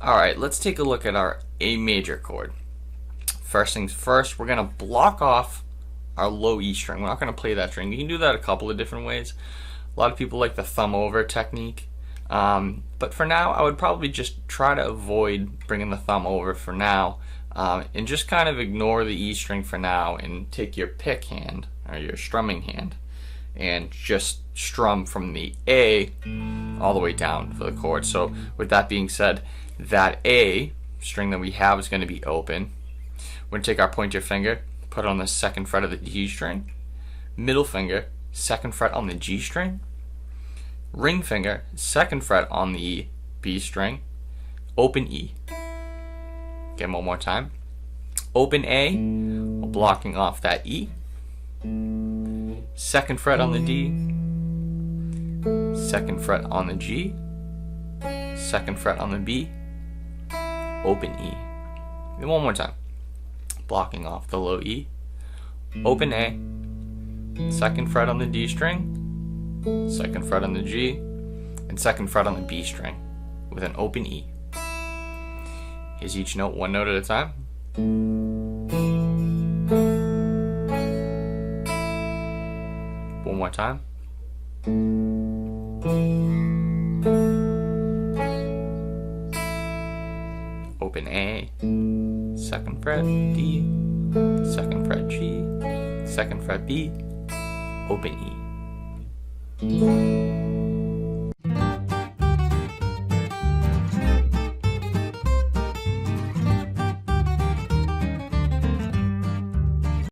Alright, let's take a look at our A major chord. First things first, we're going to block off our low E string. We're not going to play that string. You can do that a couple of different ways. A lot of people like the thumb over technique. But for now, I would probably just try to avoid bringing the thumb over for now. And just kind of ignore the E string for now and take your pick hand, or your strumming hand, and just strum from the A all the way down for the chord. So with that being said, that A string that we have is going to be open. We're going to take our pointer finger, put it on the second fret of the G string, middle finger, second fret on the G string, ring finger, second fret on the B string, open E. Again, one more time. Open A, blocking off that E, second fret on the D, second fret on the G, second fret on the B, open E. And one more time. Blocking off the low E, open A, second fret on the D string, second fret on the G, and second fret on the B string with an open E. Here's each note, one note at a time. One more time. Open A, second fret D, second fret G, second fret B, open E.